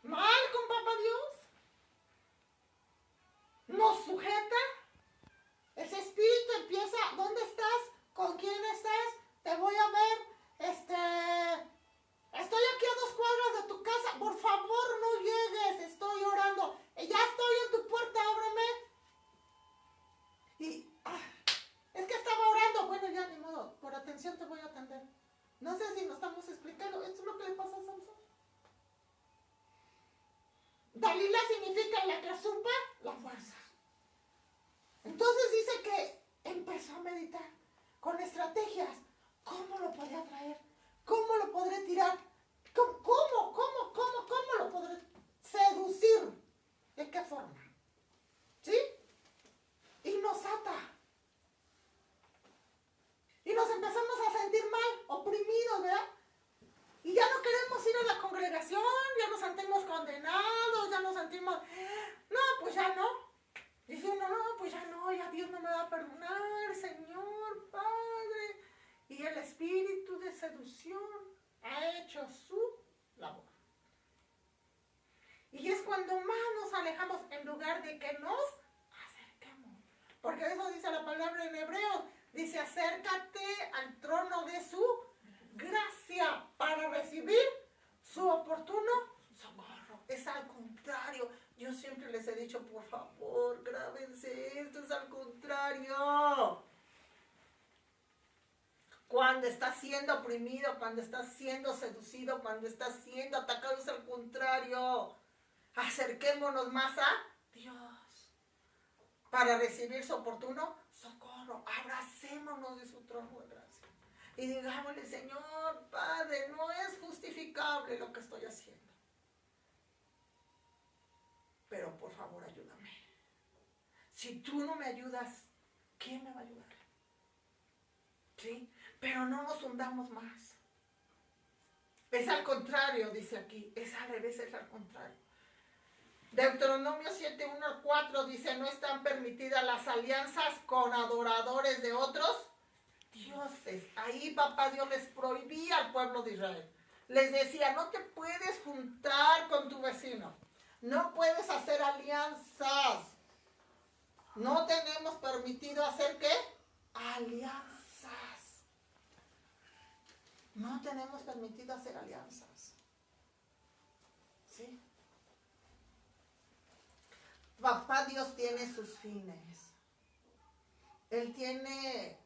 mal con Papá Dios. Nos sujeta. Ese espíritu empieza, ¿dónde estás? ¿Con quién estás? Te voy a ver. Estoy aquí a 2 cuadras de tu casa. Por favor, no llegues. Estoy orando. Ya estoy en tu puerta, ábreme. Y es que estaba orando. Bueno, ya ni modo. Por atención te voy a atender. No sé si nos estamos explicando. Esto es lo que le pasa a Sansón. Dalila significa la que supa la fuerza. Entonces dice que empezó a meditar con estrategias. ¿Cómo lo podría traer? ¿Cómo lo podré tirar? ¿Cómo lo podré seducir? ¿De qué forma? ¿Sí? Y nos ata. Y nos empezamos a sentir mal, oprimidos, ¿verdad? Y ya no queremos ir a la congregación, ya nos sentimos condenados, ya nos sentimos, no, pues ya no. Diciendo, no, pues ya no, ya Dios no me va a perdonar, Señor, Padre. Y el espíritu de seducción ha hecho su labor. Y es cuando más nos alejamos en lugar de que nos acerquemos. Porque eso dice la palabra en Hebreos. Dice, acércate al trono de su gracia para recibir su oportuno socorro. Es al contrario. Yo siempre les he dicho, por favor, grábense, esto es al contrario. Cuando estás siendo oprimido, cuando estás siendo seducido, cuando estás siendo atacado, es al contrario. Acerquémonos más a Dios para recibir su oportuno socorro. Abracémonos de su trono de gracia. Y digámosle, Señor, Padre, no es justificable lo que estoy haciendo. Pero por favor, ayúdame. Si tú no me ayudas, ¿quién me va a ayudar? ¿Sí? Pero no nos hundamos más. Es al contrario, dice aquí. Es al revés, es al contrario. Deuteronomio 7:1-4 dice, no están permitidas las alianzas con adoradores de otros dioses. Ahí Papá Dios les prohibía al pueblo de Israel. Les decía, no te puedes juntar con tu vecino. No puedes hacer alianzas. No tenemos permitido hacer ¿qué? Alianzas. No tenemos permitido hacer alianzas. ¿Sí? Papá Dios tiene sus fines. Él tiene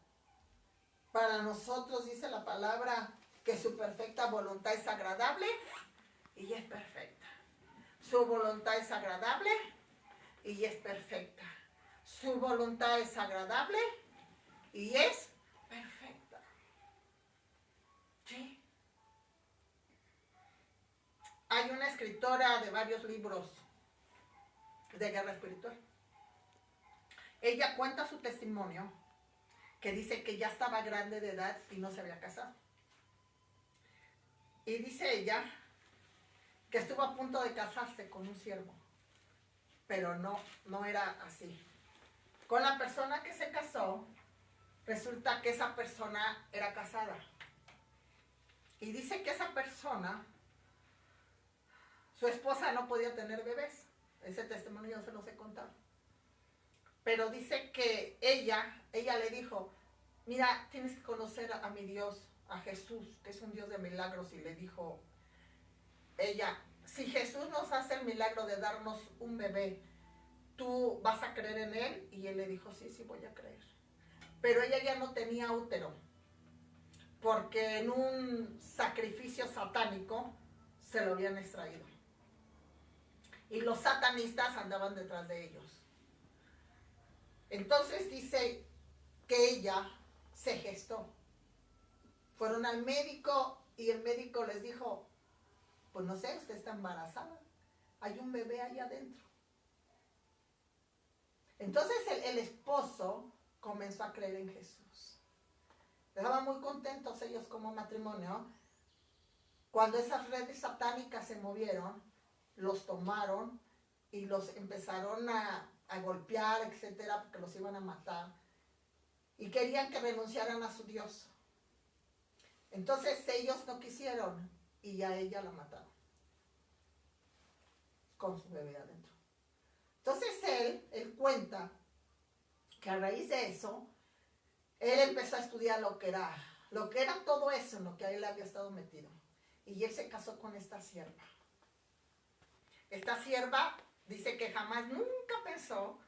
para nosotros, dice la palabra, que su perfecta voluntad es agradable y es perfecta. Su voluntad es agradable y es perfecta. Su voluntad es agradable y es perfecta. ¿Sí? Hay una escritora de varios libros de guerra espiritual. ella cuenta su testimonio, que dice que ya estaba grande de edad y no se había casado. Y dice ella que estuvo a punto de casarse con un siervo, pero no era así. Con la persona que se casó, resulta que esa persona era casada. Y dice que esa persona, su esposa no podía tener bebés. Ese testimonio yo se los he contado. Pero dice que ella le dijo, mira, tienes que conocer a mi Dios, a Jesús, que es un Dios de milagros. Y le dijo ella, si Jesús nos hace el milagro de darnos un bebé, ¿tú vas a creer en él? Y él le dijo, sí, voy a creer. Pero ella ya no tenía útero, porque en un sacrificio satánico se lo habían extraído. Y los satanistas andaban detrás de ellos. Entonces dice que ella se gestó. Fueron al médico y el médico les dijo, pues no sé, usted está embarazada. Hay un bebé ahí adentro. Entonces el esposo comenzó a creer en Jesús. Estaban muy contentos ellos como matrimonio. Cuando esas redes satánicas se movieron, los tomaron y los empezaron a golpear, etcétera, porque los iban a matar. Y querían que renunciaran a su Dios. Entonces ellos no quisieron y a ella la mataron. Con su bebé adentro. Entonces él cuenta que a raíz de eso, él empezó a estudiar lo que era todo eso en lo que a él había estado metido. Y él se casó con esta sierva. Esta sierva dice que jamás, nunca pensó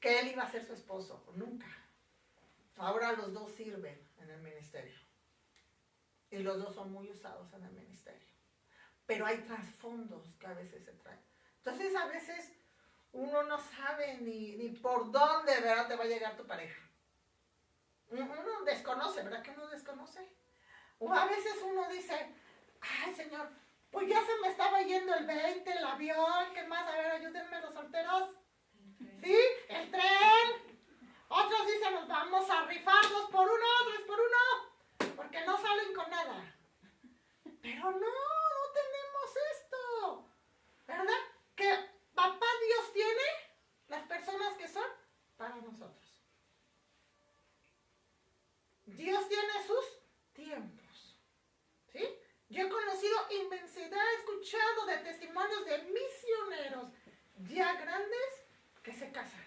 que él iba a ser su esposo. Nunca. Ahora los dos sirven en el ministerio. Y los dos son muy usados en el ministerio. Pero hay trasfondos que a veces se traen. Entonces a veces uno no sabe ni por dónde, ¿verdad?, te va a llegar tu pareja. Uno desconoce, ¿verdad que uno desconoce? O a veces uno dice, ay, Señor, pues ya se me estaba yendo el 20, el avión, ¿qué más? A ver, ayúdenme los solteros. ¿Sí? El tren. Otros dicen, nos vamos a rifar 2 por 1, 3 por 1, porque no salen con nada. Pero no tenemos esto, ¿verdad? Que papá Dios tiene las personas que son para nosotros. Dios tiene sus tiempos, ¿sí? Yo he conocido inmensidad, he escuchado de testimonios de misioneros ya grandes que se casan.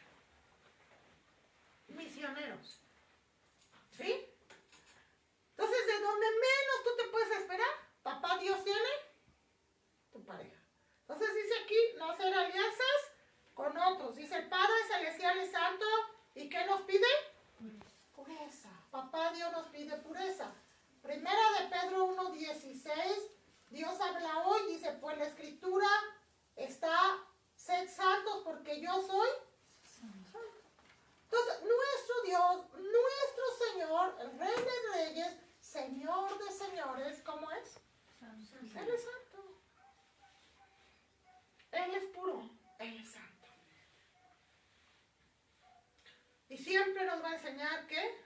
Misioneros, ¿sí? Entonces, de donde menos tú te puedes esperar, papá Dios tiene tu pareja. Entonces dice aquí, no hacer alianzas con otros. Dice el Padre Celestial y Santo, ¿y qué nos pide? Pureza. Papá Dios nos pide pureza. Primera de Pedro 1:16, Dios habla hoy, dice, pues la Escritura está, sed santos porque yo soy santo. Entonces, nuestro Dios, nuestro Señor, el Rey de Reyes, Señor de Señores, ¿cómo es? Él es santo. Él es puro, Él es santo. Y siempre nos va a enseñar que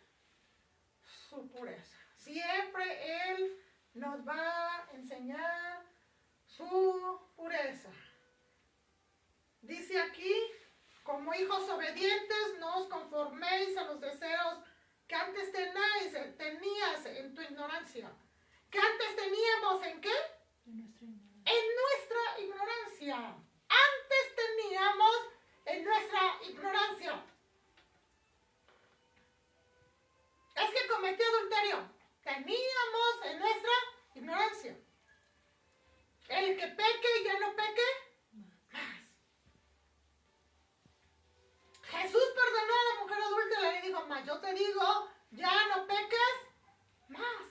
su pureza. Siempre Él nos va a enseñar su pureza. Dice aquí, como hijos obedientes, no os conforméis a los deseos que antes tenías en tu ignorancia. ¿Que antes teníamos en qué? En nuestra ignorancia. Antes teníamos en nuestra ignorancia. Es que cometí adulterio. Teníamos en nuestra ignorancia. El que peque ya no peque más. Jesús perdonó a la mujer adúltera y le dijo, mas yo te digo, ya no peques más.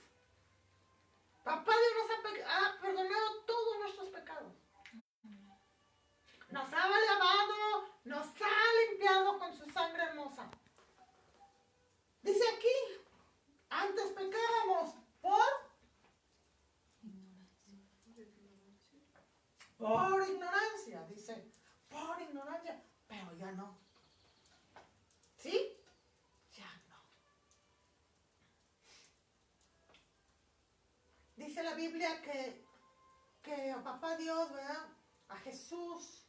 Papá Dios nos ha perdonado todos nuestros pecados. Nos ha lavado, nos ha limpiado con su sangre hermosa. Dice aquí, antes pecábamos por ignorancia, dice, por ignorancia, pero ya no. Biblia que a Papá Dios, ¿verdad? A Jesús,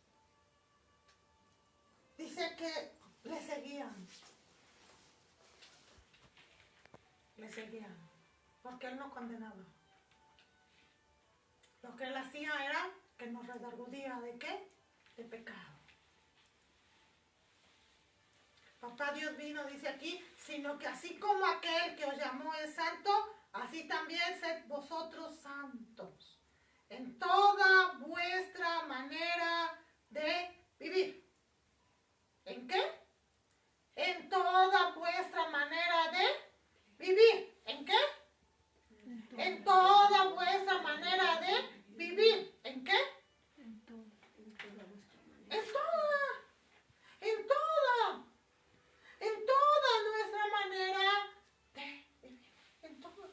dice que le seguían. Le seguían. Porque Él no condenaba. Lo que Él hacía era que nos redargudía ¿de qué? De pecado. Papá Dios vino, dice aquí, sino que así como aquel que os llamó es santo, así también sed vosotros santos en toda vuestra manera de vivir. ¿En qué? En toda vuestra manera de vivir. ¿En qué? En toda vuestra manera de vivir. ¿En qué? En toda vuestra manera. En toda. En toda. En toda nuestra manera de vivir. En todo.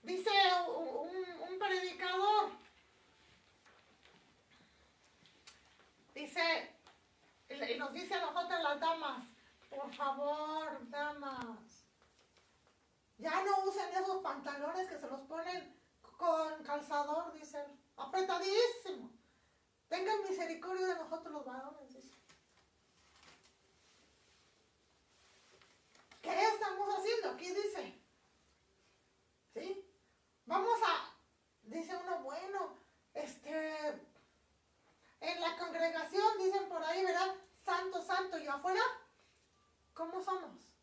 Dice un predicador. Dice, y nos dice a nosotras las damas, por favor, damas, ya no usen esos pantalones que se los ponen con calzador, dice, apretadísimo. Tengan misericordia de nosotros los varones, dice. ¿Qué estamos haciendo? Aquí dice. ¿Sí? Vamos a, dice uno, bueno, en la congregación dicen por ahí, ¿verdad? Santo, santo, y afuera, ¿cómo somos?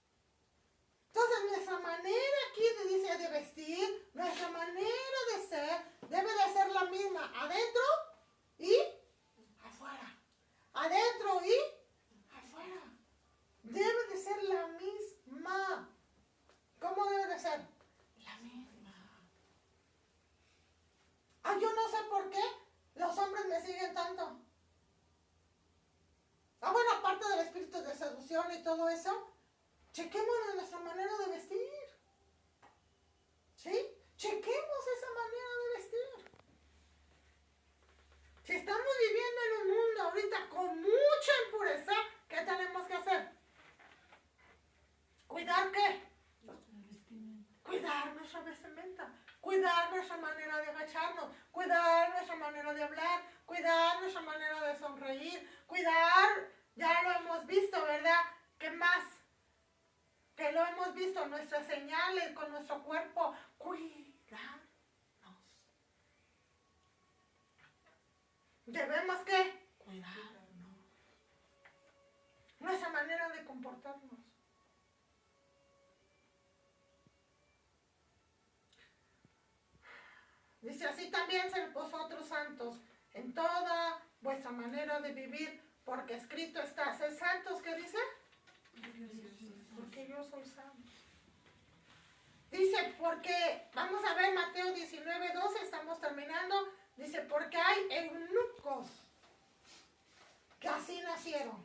Entonces nuestra manera aquí dice de vestir, nuestra manera de ser, debe de ser la misma, adentro y afuera. Adentro y afuera. Debe de ser la misma. ¿Cómo debe de ser? La misma. Yo no sé por qué los hombres me siguen tanto. Bueno, aparte del espíritu de seducción y todo eso, chequemos nuestra manera de vestir. ¿Sí? Chequemos esa manera de vestir. Si estamos viviendo en un mundo ahorita con mucha impureza, ¿qué tenemos que hacer? ¿Cuidar qué? Cuidar nuestra vestimenta. Cuidar nuestra manera de agacharnos, cuidar nuestra manera de hablar, cuidar nuestra manera de sonreír, cuidar, ya lo hemos visto, ¿verdad? ¿Qué más? Que lo hemos visto, nuestras señales con nuestro cuerpo, cuidarnos. ¿Debemos qué? Cuidarnos. Nuestra manera de comportarnos. Dice, así también sed vosotros santos en toda vuestra manera de vivir, porque escrito está, sed santos, ¿qué dice? Porque yo soy santo. Dice, porque, vamos a ver Mateo 19:12, estamos terminando, dice, porque hay eunucos que así nacieron,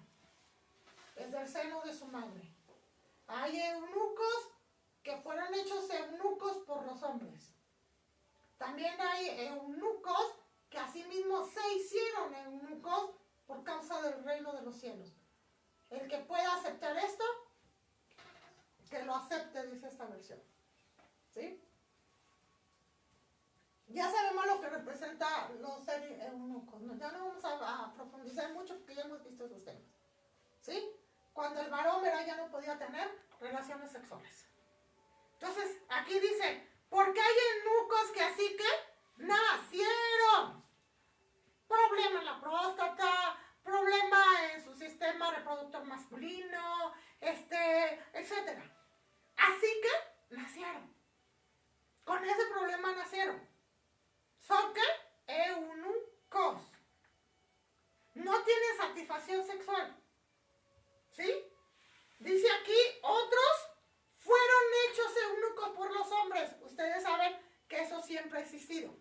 desde el seno de su madre. Hay eunucos que fueron hechos eunucos por los hombres. También hay eunucos que asimismo se hicieron eunucos por causa del reino de los cielos. El que pueda aceptar esto, que lo acepte, dice esta versión. ¿Sí? Ya sabemos lo que representa los ser eunucos. Ya no vamos a profundizar mucho porque ya hemos visto esos temas. ¿Sí? Cuando el varón, ¿verdad?, ya no podía tener relaciones sexuales. Entonces, aquí dice, porque hay eunucos que así que nacieron. Problema en la próstata, problema en su sistema reproductor masculino, etc. Así que nacieron. Con ese problema nacieron. ¿Son qué? Eunucos. No tienen satisfacción sexual. ¿Sí? Dice aquí, otros fueron hechos eunucos por los hombres. Ustedes saben que eso siempre ha existido.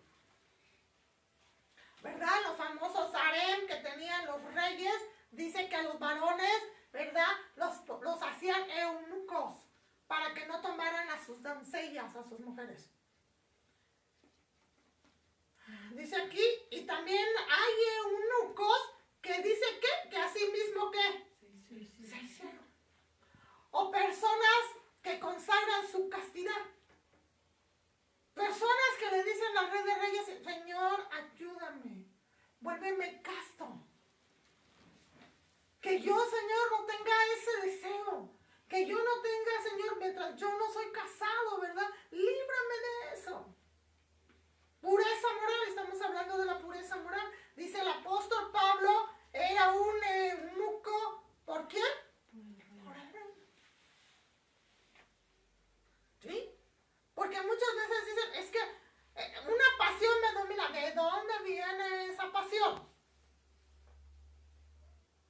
¿Verdad? Los famosos harem que tenían los reyes, dice que a los varones, ¿verdad?, los hacían eunucos para que no tomaran a sus doncellas, a sus mujeres. Dice aquí, y también hay eunucos que dice que así mismo que se hicieron. O personas que consagran su castidad. Personas que le Vuélveme casto. Que yo, Señor, no tenga ese deseo. Que yo no tenga, Señor, mientras yo no soy casado, ¿verdad? Líbrame de eso. Pureza moral, estamos hablando de la pureza moral. Dice el apóstol Pablo, era un eunuco. ¿Por quién? Por el rey. ¿Sí? Porque muchas veces dicen, es que una pasión me domina. ¿De dónde viene esa pasión?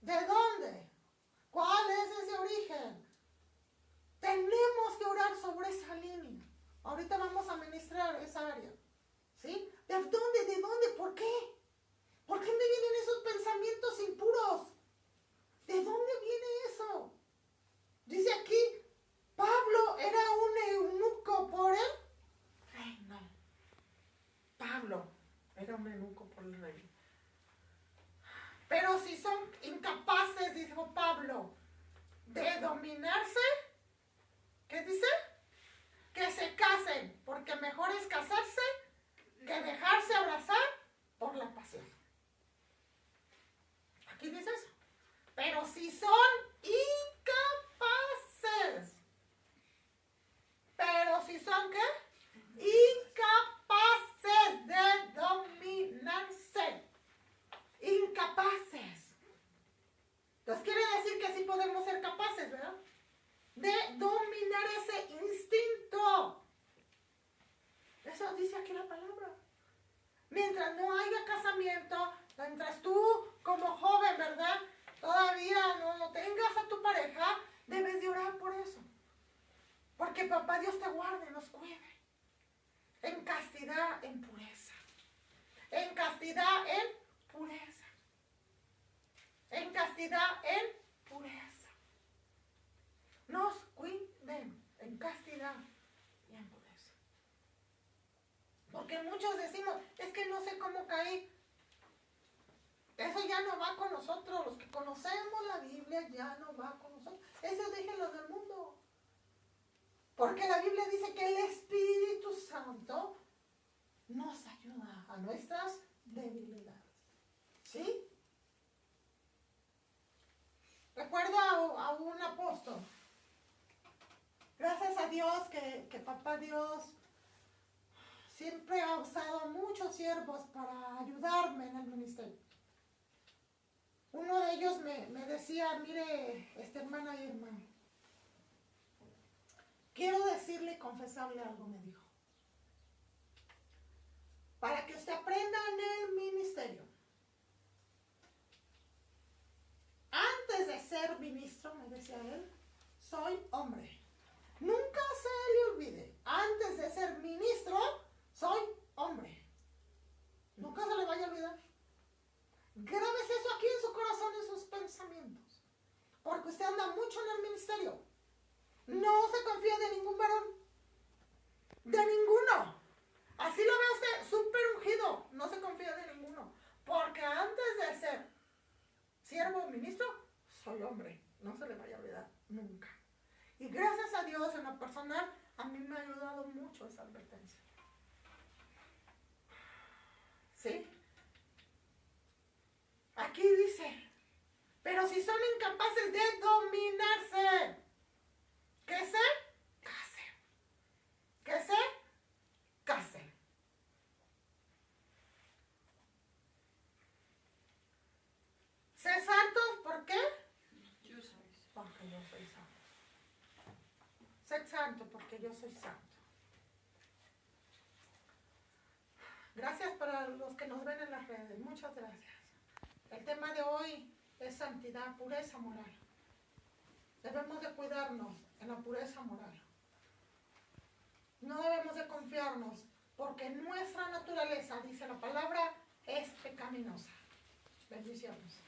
¿De dónde? ¿Cuál es ese origen? Tenemos que orar sobre esa línea. Ahorita vamos a ministrar esa área. ¿Sí? ¿De dónde? ¿De dónde? ¿Por qué? ¿Por qué me vienen esos pensamientos impuros? ¿De dónde viene eso? Dice aquí, Pablo era un eunuco por el reino. Pablo era un eunuco por el reino. Pero si son incapaces, dijo Pablo, de dominarse, ¿qué dice? Que se casen, porque mejor es casarse que dejarse abrazar por la pasión. Aquí dice eso. Pero si son incapaces, ¿qué? Incapaces de dominarse. Incapaces. Entonces quiere decir que sí podemos ser capaces, ¿verdad? De dominar ese instinto. Eso dice aquí la palabra. Mientras no haya casamiento, mientras tú como joven, ¿verdad? Todavía no tengas a tu pareja, debes de orar por eso. Porque papá Dios te guarde, nos cuide. En castidad, en pureza. En castidad, en pureza. En castidad, en pureza. Nos cuiden en castidad y en pureza. Porque muchos decimos, es que no sé cómo caí. Eso ya no va con nosotros. Los que conocemos la Biblia ya no va con nosotros. Eso déjenlo del mundo. Porque la Biblia dice que el Espíritu Santo nos ayuda a nuestras debilidades. ¿Sí? Recuerdo a un apóstol. Gracias a Dios que papá Dios siempre ha usado muchos siervos para ayudarme en el ministerio. Uno de ellos me decía, mire, hermana y hermano, quiero decirle y confesarle algo, me dijo. Para que usted aprenda en el ministerio. Antes de ser ministro, me decía él, soy hombre. Nunca se le olvide, antes de ser ministro, soy hombre. Nunca se le vaya a olvidar. Grábese eso aquí en su corazón, en sus pensamientos. Porque usted anda mucho en el ministerio. No se confía de ningún varón. De ninguno. Así lo ve usted, súper ungido. No se confía de ninguno. Porque antes de ser siervo o ministro, soy hombre. No se le vaya a olvidar nunca. Y gracias a Dios, en lo personal, a mí me ha ayudado mucho esa advertencia. ¿Sí? Aquí dice, pero si son incapaces de dominarse, que se casen. Que se casen. Sé santos, ¿por qué? Yo soy. Porque yo soy santo. Sé santo porque yo soy santo. Gracias para los que nos ven en las redes. Muchas gracias. El tema de hoy es santidad, pureza moral. Debemos de cuidarnos en la pureza moral. No debemos de confiarnos porque nuestra naturaleza, dice la palabra, es pecaminosa. Bendiciones.